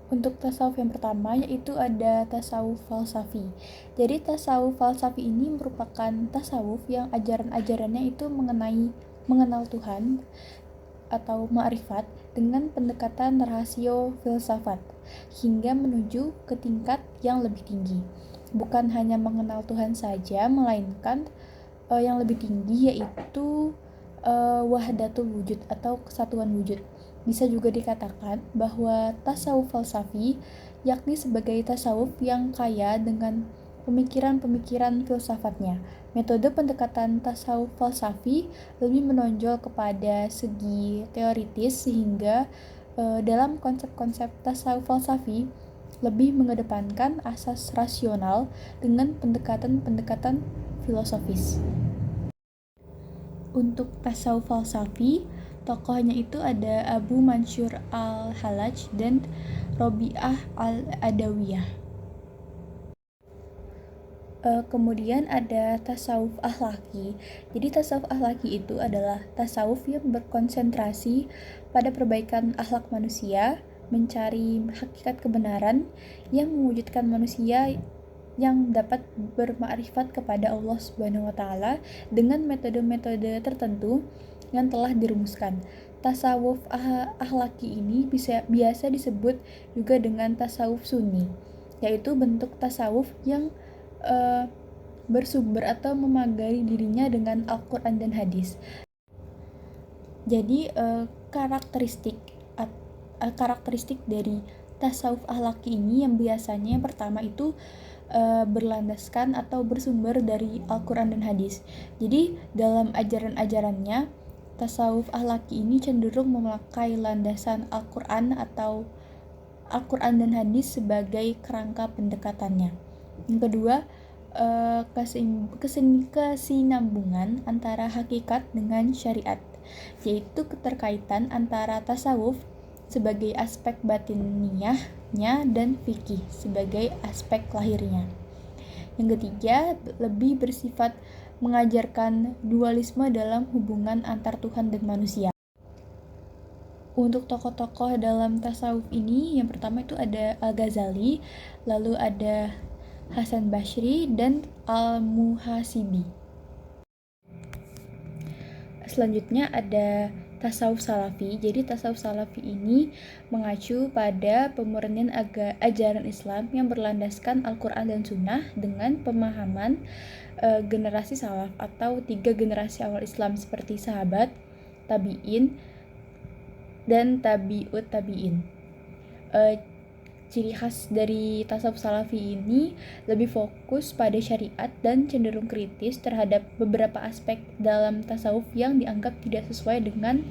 Untuk tasawuf yang pertama yaitu ada tasawuf falsafi. Jadi tasawuf falsafi ini merupakan tasawuf yang ajaran-ajarannya itu mengenal Tuhan atau ma'rifat dengan pendekatan rasio filsafat hingga menuju ke tingkat yang lebih tinggi. Bukan hanya mengenal Tuhan saja, melainkan yang lebih tinggi yaitu wahdatul wujud atau kesatuan wujud. Bisa juga dikatakan bahwa tasawuf falsafi yakni sebagai tasawuf yang kaya dengan pemikiran-pemikiran filsafatnya. Metode pendekatan tasawuf falsafi lebih menonjol kepada segi teoritis sehingga dalam konsep-konsep tasawuf falsafi lebih mengedepankan asas rasional dengan pendekatan-pendekatan filosofis. Untuk tasawuf falsafi, tokohnya itu ada Abu Mansur al-Hallaj dan Robi'ah al-Adawiyah. Kemudian ada tasawuf akhlaki. Jadi tasawuf akhlaki itu adalah tasawuf yang berkonsentrasi pada perbaikan akhlak manusia, mencari hakikat kebenaran yang mewujudkan manusia yang dapat bermakrifat kepada Allah Subhanahu wa taala dengan metode-metode tertentu yang telah dirumuskan. Tasawuf akhlaki ini biasa disebut juga dengan tasawuf sunni, yaitu bentuk tasawuf yang bersumber atau memagari dirinya dengan Al-Quran dan hadis. Jadi karakteristik dari tasawuf akhlaki ini yang biasanya yang pertama itu berlandaskan atau bersumber dari Al-Quran dan hadis. Jadi dalam ajaran-ajarannya tasawuf akhlaki ini cenderung memakai landasan Al-Quran atau Al-Quran dan hadis sebagai kerangka pendekatannya. Yang kedua, kesinambungan antara hakikat dengan syariat, yaitu keterkaitan antara tasawuf sebagai aspek batiniyahnya dan fikih sebagai aspek lahirnya. Yang ketiga, lebih bersifat mengajarkan dualisme dalam hubungan antar Tuhan dan manusia. Untuk tokoh-tokoh dalam tasawuf ini, yang pertama itu ada Al-Ghazali, lalu ada Hasan Basri, dan Al-Muhasibi. Selanjutnya ada tasawuf salafi. Jadi tasawuf salafi ini mengacu pada pemurnian ajaran Islam yang berlandaskan Al-Quran dan Sunnah dengan pemahaman generasi salaf atau 3 generasi awal Islam seperti sahabat, tabi'in, dan tabi'ut tabi'in. Ciri khas dari tasawuf salafi ini lebih fokus pada syariat dan cenderung kritis terhadap beberapa aspek dalam tasawuf yang dianggap tidak sesuai dengan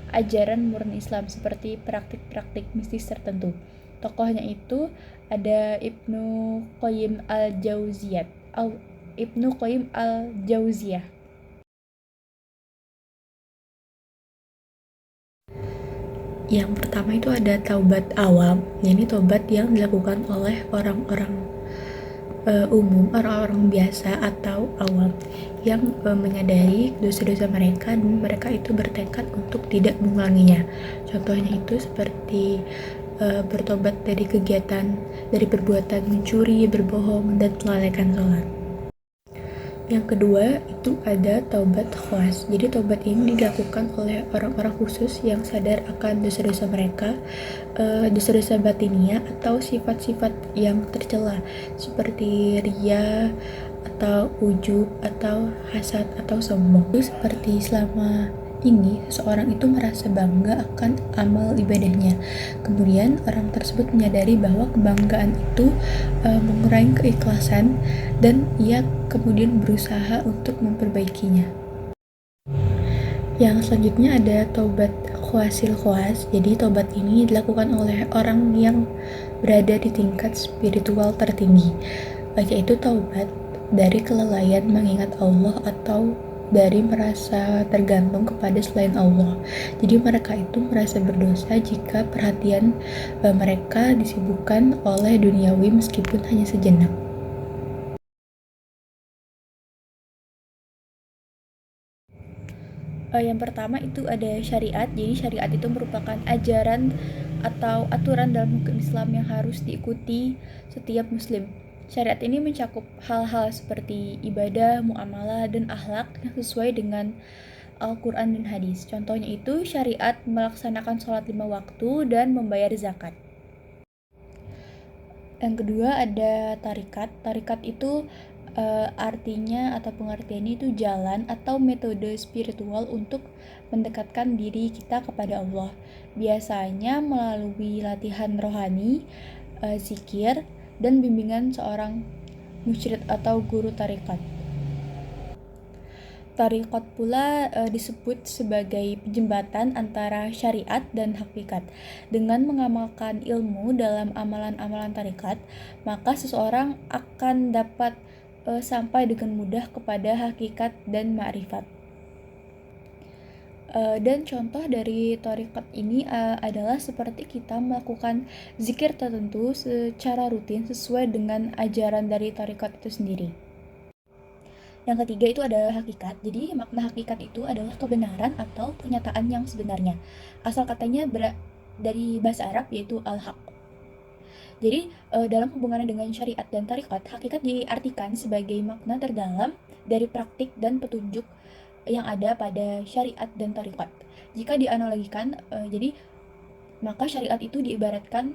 ajaran murni Islam seperti praktik-praktik mistis tertentu. Tokohnya itu ada Ibnu Qayyim al-Jauziyah. Yang pertama itu ada taubat awam, yakni taubat yang dilakukan oleh orang-orang umum, orang-orang biasa atau awam yang menyadari dosa-dosa mereka dan mereka itu bertekad untuk tidak mengulanginya. Contohnya itu seperti bertobat dari perbuatan mencuri, berbohong, dan melalaikan sholat. Yang kedua itu ada taubat khawas. Jadi taubat ini dilakukan oleh orang-orang khusus yang sadar akan dosa-dosa mereka, dosa-dosa batiniah atau sifat-sifat yang tercela seperti riya atau ujub atau hasad atau sombong. Itu seperti selama ini seseorang itu merasa bangga akan amal ibadahnya. Kemudian orang tersebut menyadari bahwa kebanggaan itu mengurangi keikhlasan dan ia kemudian berusaha untuk memperbaikinya. Yang selanjutnya ada taubat khawasil khawas. Jadi taubat ini dilakukan oleh orang yang berada di tingkat spiritual tertinggi, yaitu taubat dari kelalaian mengingat Allah atau dari merasa tergantung kepada selain Allah. Jadi mereka itu merasa berdosa jika perhatian mereka disibukkan oleh duniawi meskipun hanya sejenak. Yang pertama itu ada syariat. Jadi syariat itu merupakan ajaran atau aturan dalam hukum Islam yang harus diikuti setiap muslim. Syariat ini mencakup hal-hal seperti ibadah, muamalah, dan akhlak yang sesuai dengan Al-Quran dan hadis. Contohnya itu syariat melaksanakan sholat 5 waktu dan membayar zakat. Yang kedua ada tarikat. Tarikat itu artinya atau pengertiannya itu jalan atau metode spiritual untuk mendekatkan diri kita kepada Allah. Biasanya melalui latihan rohani, zikir, dan bimbingan seorang mursyid atau guru tarikat. Tarikat pula disebut sebagai jembatan antara syariat dan hakikat. Dengan mengamalkan ilmu dalam amalan-amalan tarikat, maka seseorang akan dapat sampai dengan mudah kepada hakikat dan ma'rifat. Dan contoh dari tarikat ini adalah seperti kita melakukan zikir tertentu secara rutin sesuai dengan ajaran dari tarikat itu sendiri. Yang ketiga itu adalah hakikat. Jadi makna hakikat itu adalah kebenaran atau kenyataan yang sebenarnya. Asal katanya dari bahasa Arab yaitu al-haq. Jadi dalam hubungannya dengan syariat dan tarikat, hakikat diartikan sebagai makna terdalam dari praktik dan petunjuk yang ada pada syariat dan tarikat. Jika dianalogikan, jadi maka syariat itu diibaratkan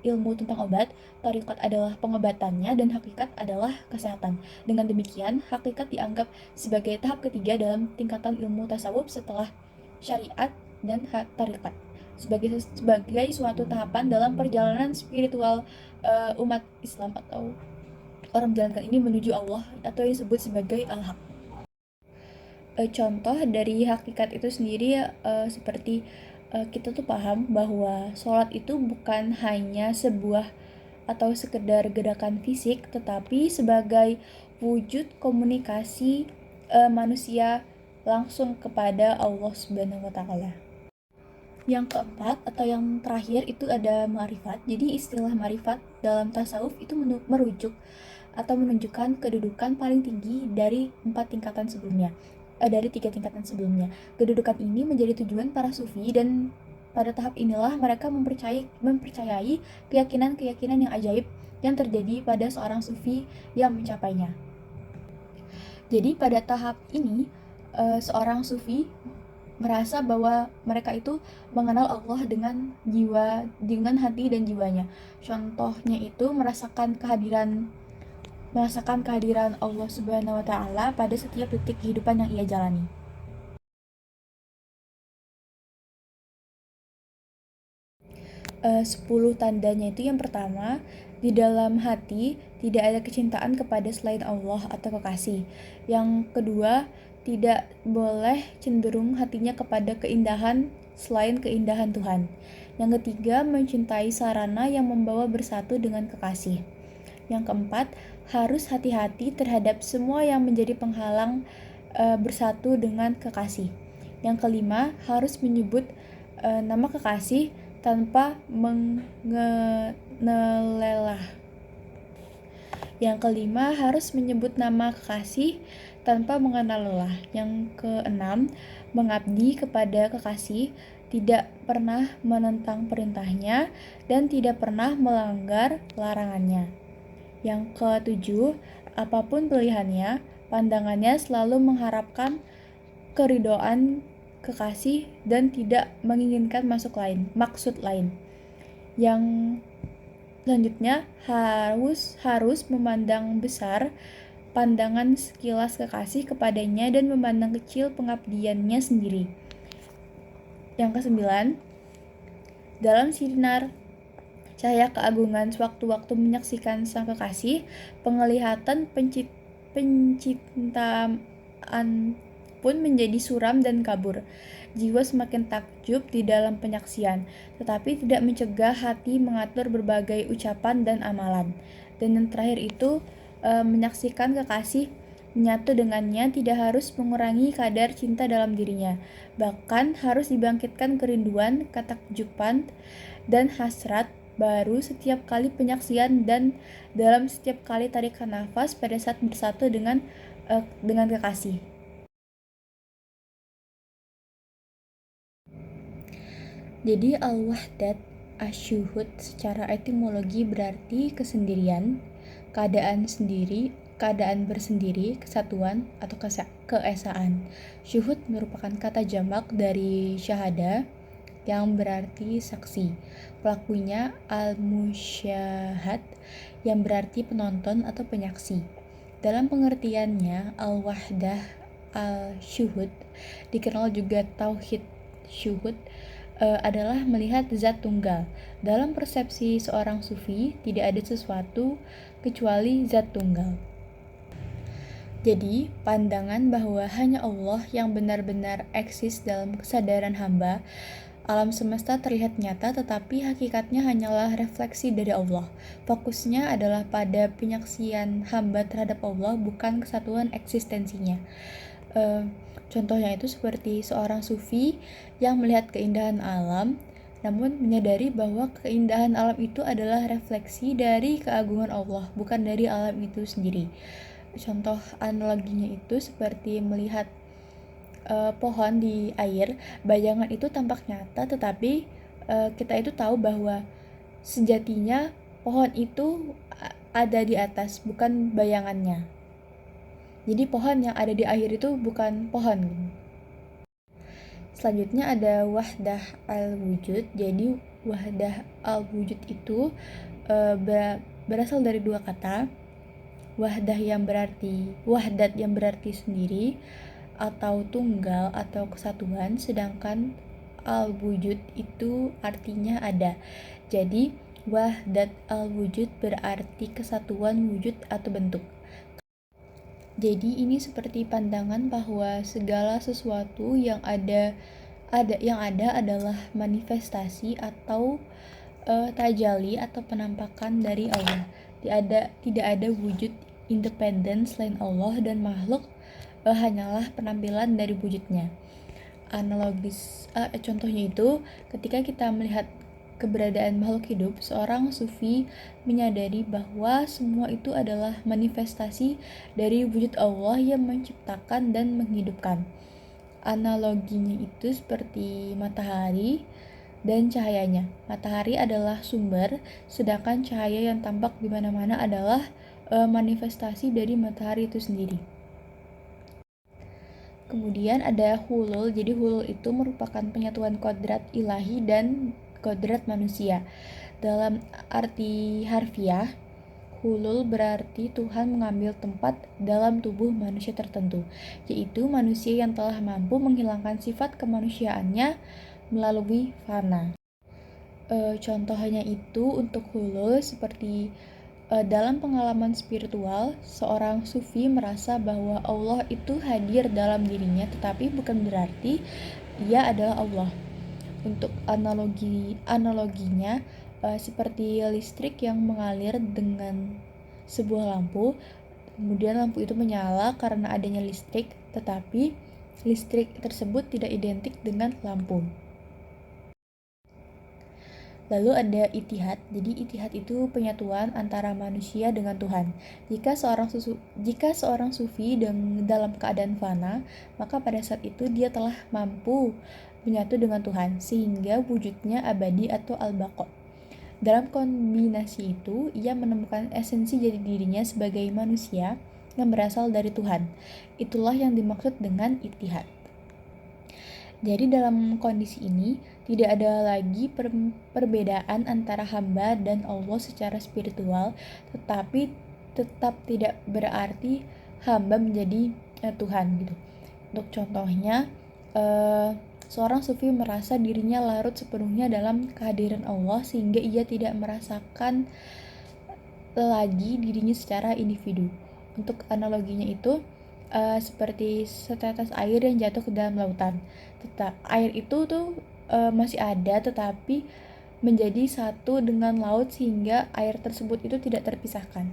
ilmu tentang obat, tarikat adalah pengobatannya, dan hakikat adalah kesehatan. Dengan demikian, hakikat dianggap sebagai tahap ketiga dalam tingkatan ilmu tasawuf setelah syariat dan tarikat. Sebagai suatu tahapan dalam perjalanan spiritual umat Islam atau orang menjalankan ini menuju Allah atau yang disebut sebagai al-haq. Contoh dari hakikat itu sendiri seperti kita tuh paham bahwa sholat itu bukan hanya sebuah atau sekedar gerakan fisik, tetapi sebagai wujud komunikasi manusia langsung kepada Allah Subhanahu wa Ta'ala. Yang keempat atau yang terakhir itu ada ma'rifat. Jadi istilah ma'rifat dalam tasawuf itu merujuk atau menunjukkan kedudukan paling tinggi dari 4 tingkatan sebelumnya. Dari 3 tingkatan sebelumnya. Kedudukan ini menjadi tujuan para sufi, dan pada tahap inilah mereka mempercayai keyakinan-keyakinan yang ajaib yang terjadi pada seorang sufi yang mencapainya. Jadi pada tahap ini seorang sufi merasa bahwa mereka itu mengenal Allah dengan hati dan jiwanya. Contohnya itu merasakan kehadiran Allah Subhanahu wa Ta'ala pada setiap detik kehidupan yang ia jalani. 10 tandanya itu yang pertama, di dalam hati tidak ada kecintaan kepada selain Allah atau kekasih. Yang kedua, tidak boleh cenderung hatinya kepada keindahan selain keindahan Tuhan. Yang ketiga, mencintai sarana yang membawa bersatu dengan kekasih. Yang keempat, harus hati-hati terhadap semua yang menjadi penghalang bersatu dengan kekasih. Yang kelima, harus menyebut nama kekasih tanpa mengenelelah. Yang kelima, harus menyebut nama kekasih tanpa mengenal lelah. Yang keenam, mengabdi kepada kekasih, tidak pernah menentang perintahnya dan tidak pernah melanggar larangannya. Yang ketujuh, apapun pilihannya, pandangannya selalu mengharapkan keridhaan kekasih dan tidak menginginkan maksud lain. Yang selanjutnya, harus memandang besar pandangan sekilas kekasih kepadanya dan memandang kecil pengabdiannya sendiri. Yang kesembilan, dalam sinar cahaya keagungan sewaktu-waktu menyaksikan sang kekasih, penglihatan pencintaan pun menjadi suram dan kabur. Jiwa semakin takjub di dalam penyaksian, tetapi tidak mencegah hati mengatur berbagai ucapan dan amalan. Dan yang terakhir itu, menyaksikan kekasih menyatu dengannya tidak harus mengurangi kadar cinta dalam dirinya, bahkan harus dibangkitkan kerinduan, ketakjuban, dan hasrat baru setiap kali penyaksian dan dalam setiap kali tarikan nafas pada saat bersatu dengan kekasih. Jadi al-wahdat Asyuhud secara etimologi berarti kesendirian, keadaan sendiri, keadaan bersendiri, kesatuan, atau keesaan. Syuhud merupakan kata jamak dari syahada yang berarti saksi. Pelakunya al-musyahad yang berarti penonton atau penyaksi. Dalam pengertiannya, al-wahdah al-syuhud, dikenal juga tauhid syuhud, adalah melihat zat tunggal. Dalam persepsi seorang sufi, tidak ada sesuatu kecuali zat tunggal. Jadi, pandangan bahwa hanya Allah yang benar-benar eksis dalam kesadaran hamba. Alam semesta terlihat nyata, tetapi hakikatnya hanyalah refleksi dari Allah. Fokusnya adalah pada penyaksian hamba terhadap Allah, bukan kesatuan eksistensinya. Contohnya itu seperti seorang sufi yang melihat keindahan alam, namun menyadari bahwa keindahan alam itu adalah refleksi dari keagungan Allah, bukan dari alam itu sendiri. Contoh analoginya itu seperti melihat pohon di air, bayangan itu tampak nyata, tetapi kita itu tahu bahwa sejatinya pohon itu ada di atas, bukan bayangannya. Jadi pohon yang ada di air itu bukan pohon. Selanjutnya ada wahdah al-wujud. Jadi wahdah al-wujud itu berasal dari dua kata. Wahdat yang berarti sendiri atau tunggal atau kesatuan, sedangkan al-wujud itu artinya ada. Jadi wahdat al-wujud berarti kesatuan wujud atau bentuk. Jadi ini seperti pandangan bahwa segala sesuatu yang ada adalah manifestasi atau tajali atau penampakan dari Allah. Tidak ada wujud independen selain Allah, dan makhluk hanyalah penampilan dari wujudnya. Contohnya itu ketika kita melihat keberadaan makhluk hidup, seorang sufi menyadari bahwa semua itu adalah manifestasi dari wujud Allah yang menciptakan dan menghidupkan. Analoginya itu seperti matahari dan cahayanya. Matahari adalah sumber, sedangkan cahaya yang tampak di mana-mana adalah manifestasi dari matahari itu sendiri. Kemudian ada hulul. Jadi hulul itu merupakan penyatuan kodrat ilahi dan kodrat manusia. Dalam arti harfiah, hulul berarti Tuhan mengambil tempat dalam tubuh manusia tertentu, yaitu manusia yang telah mampu menghilangkan sifat kemanusiaannya melalui fana. Contohnya itu untuk hulul seperti dalam pengalaman spiritual, seorang sufi merasa bahwa Allah itu hadir dalam dirinya, tetapi bukan berarti dia adalah Allah. Untuk analoginya seperti listrik yang mengalir dengan sebuah lampu, kemudian lampu itu menyala karena adanya listrik, tetapi listrik tersebut tidak identik dengan lampu. Lalu ada itihad. Jadi itihad itu penyatuan antara manusia dengan Tuhan. Jika seorang sufi dalam keadaan fana, maka pada saat itu dia telah mampu menyatu dengan Tuhan, sehingga wujudnya abadi atau al-baqa. Dalam kombinasi itu, ia menemukan esensi jati dirinya sebagai manusia yang berasal dari Tuhan. Itulah yang dimaksud dengan itihad. Jadi dalam kondisi ini, tidak ada lagi perbedaan antara hamba dan Allah secara spiritual, tetapi tetap tidak berarti hamba menjadi Tuhan gitu. Untuk contohnya, seorang sufi merasa dirinya larut sepenuhnya dalam kehadiran Allah, sehingga ia tidak merasakan lagi dirinya secara individu. Untuk analoginya itu seperti setetes air yang jatuh ke dalam lautan. Air itu masih ada, tetapi menjadi satu dengan laut, sehingga air tersebut itu tidak terpisahkan.